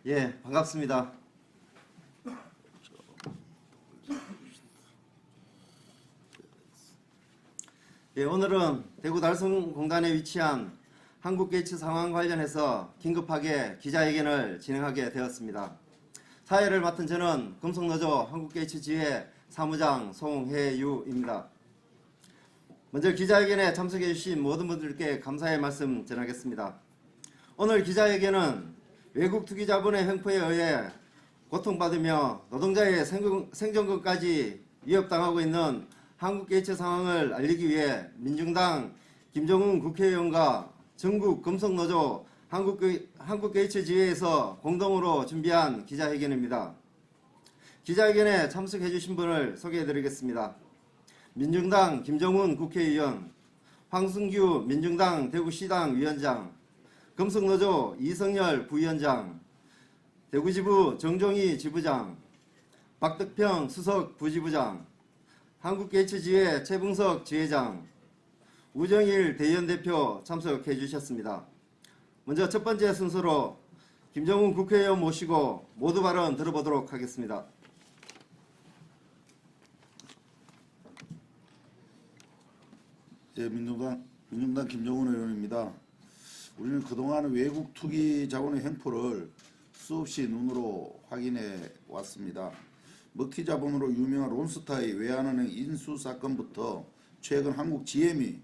예, 반갑습니다. 예, 오늘은 대구 달성공단에 위치한 한국게이츠 상황 관련해서 긴급하게 기자회견을 진행하게 되었습니다. 사회를 맡은 저는 금속노조 한국게이츠 지회 사무장 송혜유입니다. 먼저 기자회견에 참석해 주신 모든 분들께 감사의 말씀 전하겠습니다. 오늘 기자회견은 외국 투기 자본의 횡포에 의해 고통받으며 노동자의 생존권까지 위협당하고 있는 한국게이츠 상황을 알리기 위해 민중당 김정은 국회의원과 전국 금속노조 한국게이츠 지회에서 공동으로 준비한 기자회견입니다. 기자회견에 참석해 주신 분을 소개해 드리겠습니다. 민중당 김정은 국회의원, 황승규 민중당 대구시당 위원장, 금속노조 이성열 부위원장, 대구지부 정종희 지부장, 박덕평 수석 부지부장, 한국게이츠지회 최붕석 지회장, 우정일 대의원대표 참석해 주셨습니다. 먼저 첫 번째 순서로 김정은 국회의원 모시고 모두 발언 들어보도록 하겠습니다. 예, 민중당 김정은 의원입니다. 우리는 그동안 외국 투기 자본의 횡포를 수없이 눈으로 확인해 왔습니다. 먹튀 자본으로 유명한 론스타의 외환은행 인수 사건부터 최근 한국 GM이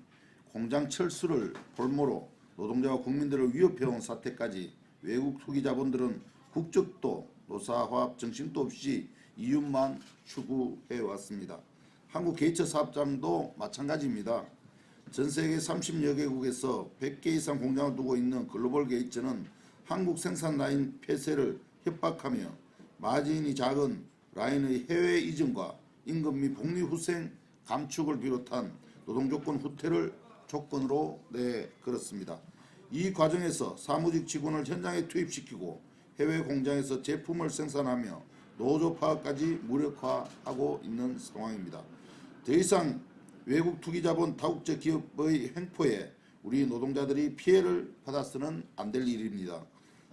공장 철수를 볼모로 노동자와 국민들을 위협해온 사태까지 외국 투기 자본들은 국적도 노사화합 정신도 없이 이윤만 추구해 왔습니다. 한국 게이츠 사업장도 마찬가지입니다. 전세계 30여 개국에서 100개 이상 공장을 두고 있는 글로벌 게이츠는 한국 생산 라인 폐쇄를 협박하며 마진이 작은 라인의 해외 이전과 임금 및 복리후생 감축을 비롯한 노동조건 후퇴를 조건으로 내걸었습니다. 이 과정에서 사무직 직원을 현장에 투입시키고 해외 공장에서 제품을 생산하며 노조 파업까지 무력화하고 있는 상황입니다. 더 이상 외국 투기자본 다국적 기업의 횡포에 우리 노동자들이 피해를 받아서는 안 될 일입니다.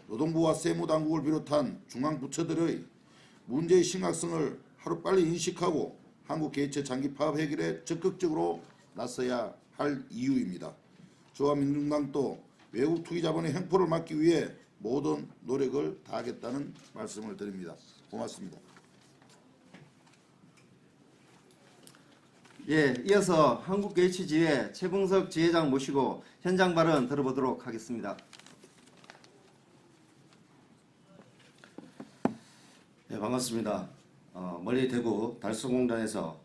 노동부와 세무당국을 비롯한 중앙부처들의 문제의 심각성을 하루빨리 인식하고 한국게이츠 장기 파업 해결에 적극적으로 나서야 할 이유입니다. 저와 민중당도 외국 투기자본의 횡포를 막기 위해 모든 노력을 다하겠다는 말씀을 드립니다. 고맙습니다. 예, 이어서 한국게이츠지회 최붕석 지회장 모시고 현장 발언 들어보도록 하겠습니다. 네, 반갑습니다. 멀리 대구 달성공단에서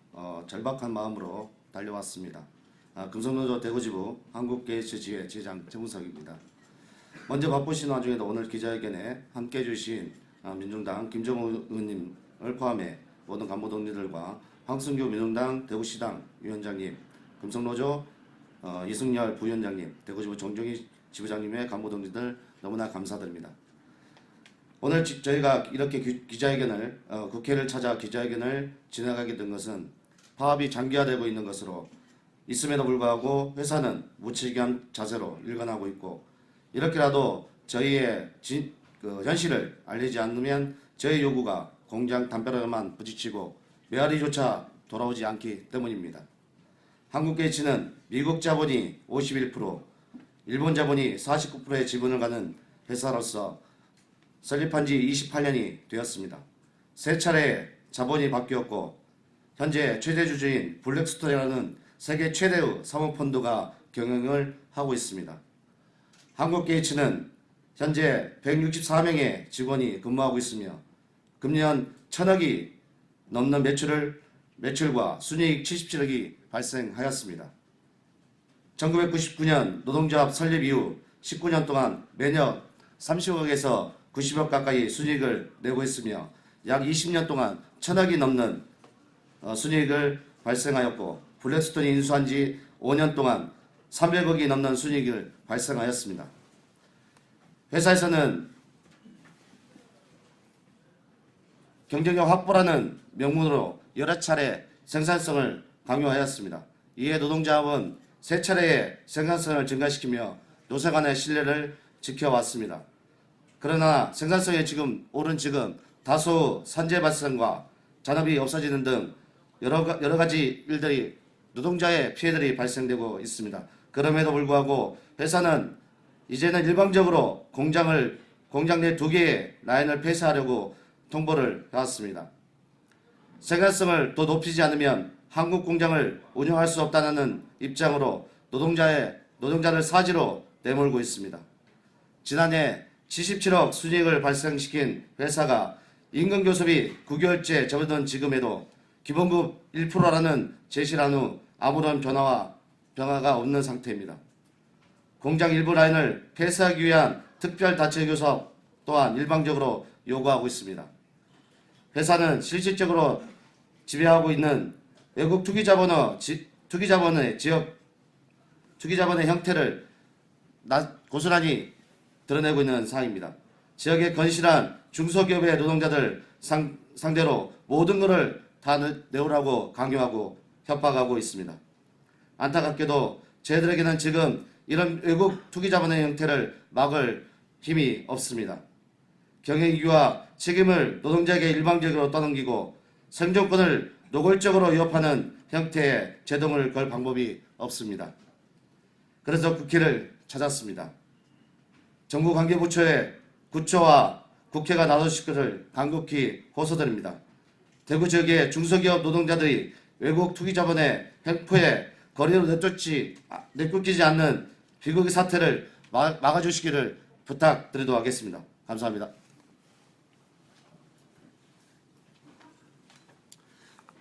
절박한 마음으로 달려왔습니다. 금속노조 대구지부 한국게이츠지회 지회장 최붕석입니다. 먼저 바쁘신 와중에도 오늘 기자회견에 함께해 주신 민중당 김정은 의원님을 포함해 모든 간부 동료들과 황승규 민중당 대구시당 위원장님, 금속노조 이승열 부위원장님, 대구지부 정종희 지부장님의 간부 동료들 너무나 감사드립니다. 오늘 저희가 이렇게 기자회견을 국회를 찾아 기자회견을 진행하게 된 것은 파업이 장기화되고 있는 것으로 있음에도 불구하고 회사는 무책임한 자세로 일관하고 있고 이렇게라도 저희의 현실을 알리지 않으면 저희 요구가 공장 담벼락에만 부딪히고 메아리조차 돌아오지 않기 때문입니다. 한국게이츠는 미국 자본이 51%, 일본 자본이 49%의 지분을 가는 회사로서 설립한 지 28년이 되었습니다. 세 차례 자본이 바뀌었고 현재 최대 주주인 블랙스톤이라는 세계 최대의 사모펀드가 경영을 하고 있습니다. 한국게이츠는 현재 164명의 직원이 근무하고 있으며 금년 1,000억이 넘는 매출과 순이익 77억이 발생하였습니다. 1999년 노동조합 설립 이후 19년 동안 매년 30억에서 90억 가까이 순이익을 내고 있으며 약 20년 동안 1,000억이 넘는 순이익을 발생하였고 블랙스톤이 인수한 지 5년 동안 300억이 넘는 순이익을 발생하였습니다. 회사에서는 경쟁력 확보라는 명분으로 여러 차례 생산성을 강요하였습니다. 이에 노동자합은 세 차례의 생산성을 증가시키며 노사 간의 신뢰를 지켜왔습니다. 그러나 생산성이 지금 오른 지금 다소 산재 발생과 잔업이 없어지는 등 여러 가지 일들이 노동자의 피해들이 발생되고 있습니다. 그럼에도 불구하고 회사는 이제는 일방적으로 공장 내 2개의 라인을 폐쇄하려고 통보를 해왔습니다. 생산성을 더 높이지 않으면 한국 공장을 운영할 수 없다는 입장으로 노동자를 사지로 내몰고 있습니다. 지난해 77억 순이익을 발생시킨 회사가 임금 교섭이 9개월째 접어든 지금에도 기본급 1%라는 제시를 한 후 아무런 변화가 없는 상태입니다. 공장 일부 라인을 폐쇄하기 위한 특별 단체 교섭 또한 일방적으로 요구하고 있습니다. 회사는 실질적으로 지배하고 있는 외국 투기자본의 형태를 고스란히 드러내고 있는 사항입니다. 지역의 건실한 중소기업의 노동자들 상대로 모든 것을 다 내오라고 강요하고 협박하고 있습니다. 안타깝게도 저희들에게는 지금 이런 외국 투기자본의 형태를 막을 힘이 없습니다. 경영위기와 책임을 노동자에게 일방적으로 떠넘기고 생존권을 노골적으로 위협하는 형태의 제동을 걸 방법이 없습니다. 그래서 국회를 찾았습니다. 정부 관계부처에 구처와 국회가 나서실 것을 간곡히 호소드립니다. 대구 지역의 중소기업 노동자들이 외국 투기자본의 횡포에 거리로 내쫓기지 않는 비극의 사태를 막아주시기를 부탁드리도록 하겠습니다. 감사합니다.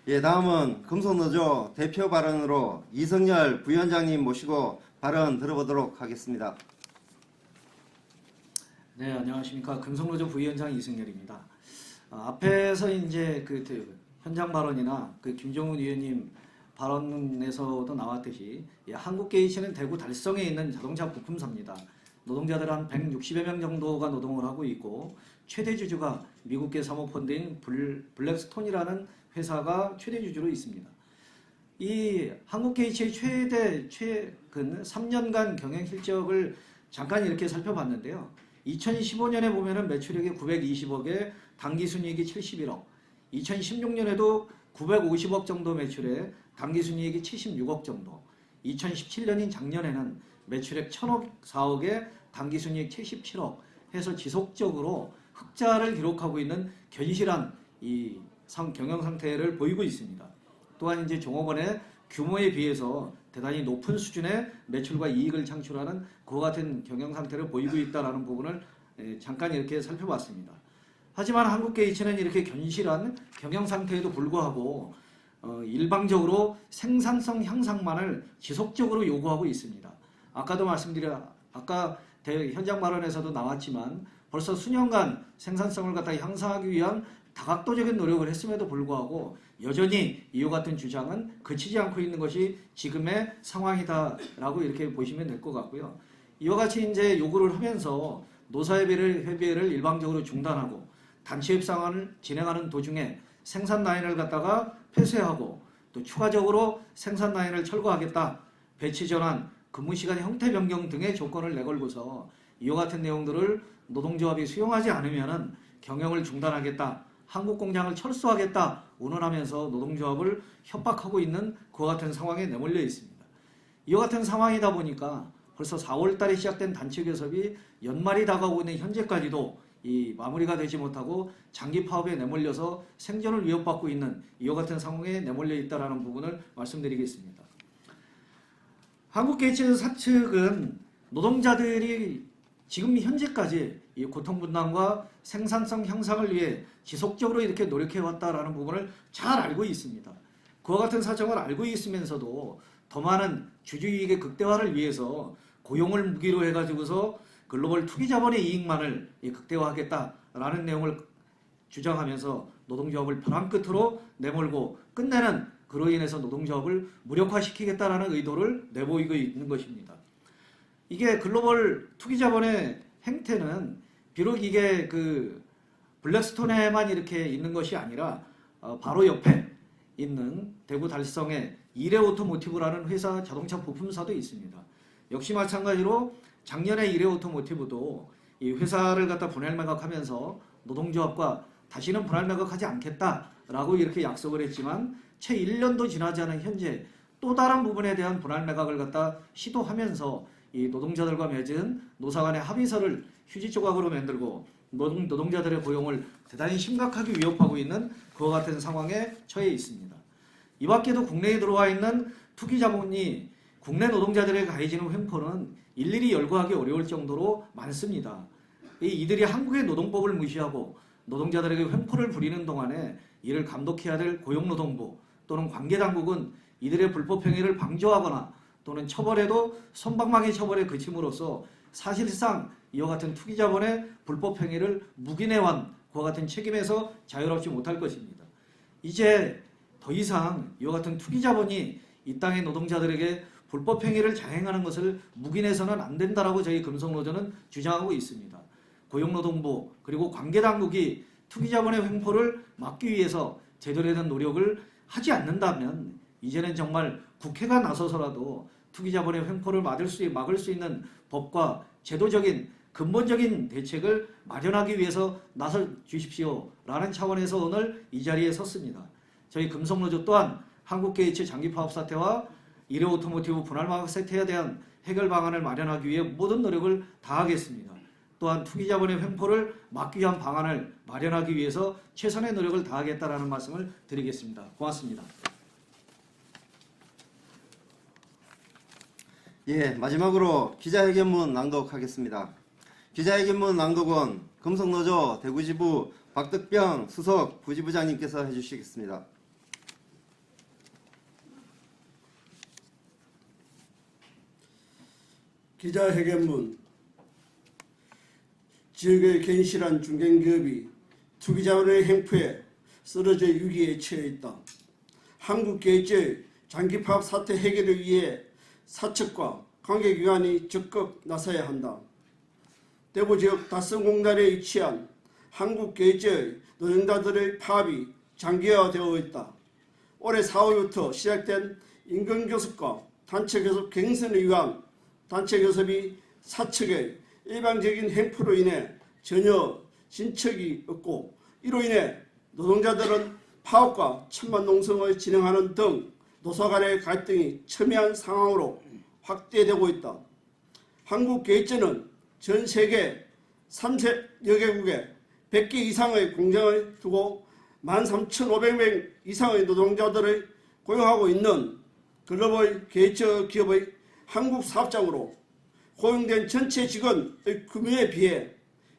예, 다음은 금속노조 대표 발언으로 이성열 부위원장님 모시고 발언 들어보도록 하겠습니다. 네, 안녕하십니까. 금속노조 부위원장 이승열입니다. 앞에서 이제 현장 발언이나 김종훈 의원님 발언에서도 나왔듯이 한국게이츠는 대구 달성에 있는 자동차 부품사입니다. 노동자들 한 160여 명 정도가 노동을 하고 있고 최대 주주가 미국계 사모펀드인 블랙스톤이라는 회사가 최대 주주로 있습니다. 이 한국게이츠의 최근 3년간 경영 실적을 잠깐 이렇게 살펴봤는데요. 2015년에 보면은 매출액이 920억에 당기순이익이 71억, 2016년에도 950억 정도 매출에 당기순이익이 76억 정도, 2017년인 작년에는 매출액 1004억에 당기순이익 77억 해서 지속적으로 흑자를 기록하고 있는 견실한 이 경영 상태를 보이고 있습니다. 또한 이제 종업원의 규모에 비해서 대단히 높은 수준의 매출과 이익을 창출하는 그와 같은 경영 상태를 보이고 있다는 부분을 잠깐 이렇게 살펴봤습니다. 하지만 한국게이츠는 이렇게 견실한 경영 상태에도 불구하고 일방적으로 생산성 향상만을 지속적으로 요구하고 있습니다. 아까 현장 발언에서도 나왔지만 벌써 수년간 생산성을 갖다 향상하기 위한 다각도적인 노력을 했음에도 불구하고 여전히 이와 같은 주장은 그치지 않고 있는 것이 지금의 상황이다라고 이렇게 보시면 될 것 같고요. 이와 같이 이제 요구를 하면서 노사협의회를 일방적으로 중단하고 단체 협상을 진행하는 도중에 생산 라인을 갖다가 폐쇄하고 또 추가적으로 생산 라인을 철거하겠다, 배치 전환, 근무 시간 형태 변경 등의 조건을 내걸고서 이와 같은 내용들을 노동조합이 수용하지 않으면은 경영을 중단하겠다, 한국 공장을 철수하겠다 운운하면서 노동조합을 협박하고 있는 그와 같은 상황에 내몰려 있습니다. 이와 같은 상황이다 보니까 벌써 4월 달에 시작된 단체 교섭이 연말이 다가오고 있는 현재까지도 이 마무리가 되지 못하고 장기 파업에 내몰려서 생존을 위협받고 있는 이와 같은 상황에 내몰려 있다는 부분을 말씀드리겠습니다. 한국게이츠 사측은 노동자들이 지금 현재까지 이 고통분담과 생산성 향상을 위해 지속적으로 이렇게 노력해왔다라는 부분을 잘 알고 있습니다. 그와 같은 사정을 알고 있으면서도 더 많은 주주이익의 극대화를 위해서 고용을 무기로 해가지고서 글로벌 투기자본의 이익만을 극대화하겠다라는 내용을 주장하면서 노동조합을 벼랑 끝으로 내몰고 끝내는 그로 인해서 노동조합을 무력화시키겠다라는 의도를 내보이고 있는 것입니다. 이게 글로벌 투기자본의 행태는 비록 이게 블랙스톤에만 이렇게 있는 것이 아니라 바로 옆에 있는 대구 달성의 이레오토모티브라는 회사 자동차 부품사도 있습니다. 역시 마찬가지로 작년에 이레오토모티브도 이 회사를 갖다 분할 매각하면서 노동조합과 다시는 분할 매각하지 않겠다라고 이렇게 약속을 했지만 채 1년도 지나지 않은 현재 또 다른 부분에 대한 분할 매각을 갖다 시도하면서 이 노동자들과 맺은 노사 간의 합의서를 휴지 조각으로 만들고 노동자들의 고용을 대단히 심각하게 위협하고 있는 그와 같은 상황에 처해 있습니다. 이 밖에도 국내에 들어와 있는 투기 자본이 국내 노동자들에게 가해지는 횡포는 일일이 열거하기 어려울 정도로 많습니다. 이들이 한국의 노동법을 무시하고 노동자들에게 횡포를 부리는 동안에 이를 감독해야 될 고용노동부 또는 관계당국은 이들의 불법 행위를 방조하거나 또는 처벌해도 솜방망이 처벌에 그침으로써 사실상 이와 같은 투기 자본의 불법 행위를 묵인해온 그와 같은 책임에서 자유롭지 못할 것입니다. 이제 더 이상 이와 같은 투기 자본이 이 땅의 노동자들에게 불법 행위를 자행하는 것을 묵인해서는 안 된다라고 저희 금속노조는 주장하고 있습니다. 고용노동부 그리고 관계당국이 투기 자본의 횡포를 막기 위해서 제대로 된 노력을 하지 않는다면 이제는 정말 국회가 나서서라도 투기 자본의 횡포를 막을 수 있는 법과 제도적인 근본적인 대책을 마련하기 위해서 나서 주십시오라는 차원에서 오늘 이 자리에 섰습니다. 저희 금속노조 또한 한국게이츠 장기 파업 사태와 일회 오토모티브 분할 매각 사태에 대한 해결 방안을 마련하기 위해 모든 노력을 다하겠습니다. 또한 투기 자본의 횡포를 막기 위한 방안을 마련하기 위해서 최선의 노력을 다하겠다라는 말씀을 드리겠습니다. 고맙습니다. 예, 마지막으로 기자회견문 낭독하겠습니다. 기자회견문 낭독은 금속노조 대구지부 박덕병 수석 부지부장님께서 해주시겠습니다. 기자회견문. 지역의 견실한 중견기업이 투기자본의 행포에 쓰러져 위기에 처해 있다. 한국게이츠의 장기파업 사태 해결을 위해 사측과 관계기관이 적극 나서야 한다. 대구 지역 다성공단에 위치한 한국게이츠의 노동자들의 파업이 장기화되어 있다. 올해 4월부터 시작된 임금교섭과 단체교섭 갱선을 위한 단체교섭이 사측의 일방적인 행포로 인해 전혀 진척이 없고 이로 인해 노동자들은 파업과 천만 농성을 진행하는 등 노사 간의 갈등이 첨예한 상황으로 확대되고 있다. 한국게이츠는 전 세계 30여 개국에 100개 이상의 공장을 두고 13,500명 이상의 노동자들을 고용하고 있는 글로벌 게이츠 기업의 한국 사업장으로 고용된 전체 직원의 규모에 비해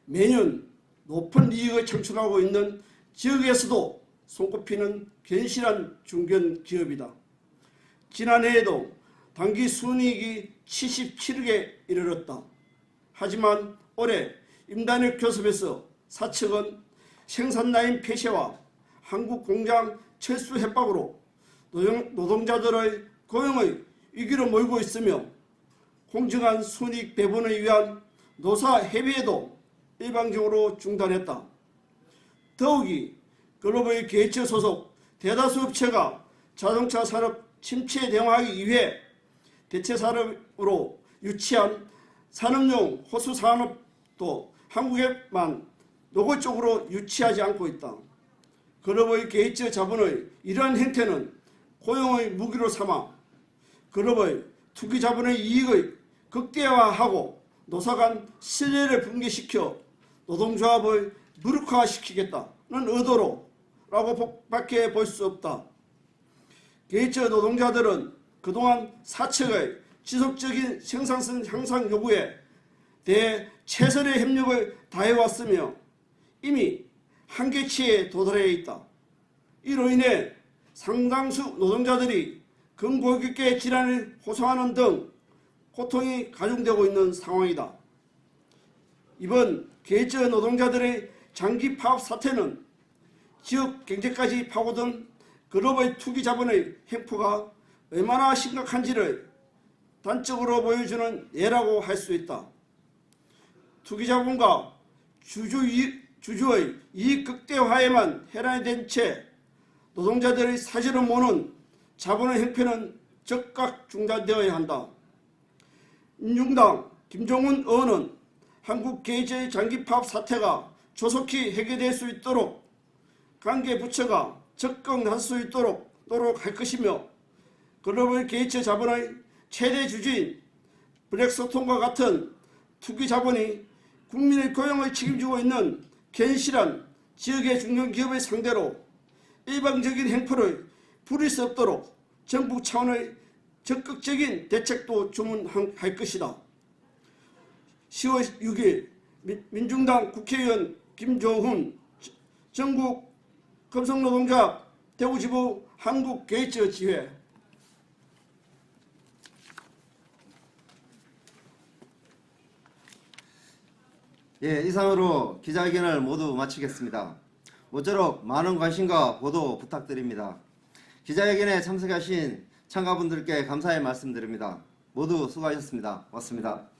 매년 높은 이익을 창출하고 있는 지역에서도 손꼽히는 견실한 중견기업이다. 지난해에도 단기 순이익이 77억에 이르렀다. 하지만 올해 임단협 교섭에서 사측은 생산라인 폐쇄와 한국 공장 철수 협박으로 노동자들의 고용의 위기로 몰고 있으며 공정한 순이익 배분을 위한 노사 협의회도 일방적으로 중단했다. 더욱이 글로벌 게이츠 소속 대다수 업체가 자동차 산업 침체에 대응하기 위해 대체 산업으로 유치한 산업용 호수 산업도 한국에만 노골적으로 유치하지 않고 있다. 글로벌 게이츠 자본의 이러한 행태는 고용의 무기로 삼아 글로벌 투기 자본의 이익을 극대화하고 노사 간 신뢰를 붕괴시켜 노동조합을 무력화시키겠다는 의도로라고 밖에 볼 수 없다. 게이츠 노동자들은 그동안 사측의 지속적인 생산성 향상 요구에 대해 최선의 협력을 다해왔으며 이미 한계치에 도달해 있다. 이로 인해 상당수 노동자들이 근고객의 질환을 호소하는 등 고통이 가중되고 있는 상황이다. 이번 게이츠 노동자들의 장기 파업 사태는 지역 경제까지 파고든 글로벌 투기 자본의 행포가 얼마나 심각한지를 단적으로 보여주는 예라고 할 수 있다. 투기 자본과 주주의 이익 극대화에만 해당이 된 채 노동자들의 사지를 모는 자본의 행패는 즉각 중단되어야 한다. 민중당 김종훈 의원은 한국계제의 장기 파업 사태가 조속히 해결될 수 있도록 관계 부처가 접근할 수 있도록 할 것이며 글로벌 게이츠 자본의 최대 주주인 블랙스톤과 같은 투기 자본이 국민의 고용을 책임지고 있는 견실한 지역의 중견기업을 상대로 일방적인 행포를 부릴 수 없도록 정부 차원의 적극적인 대책도 주문할 것이다. 10월 6일 민중당 국회의원 김종훈 전국 금속노동자 대구지부 한국게이츠지회. 예, 이상으로 기자회견을 모두 마치겠습니다. 모쪼록 많은 관심과 보도 부탁드립니다. 기자회견에 참석하신 참가분들께 감사의 말씀드립니다. 모두 수고하셨습니다. 고맙습니다.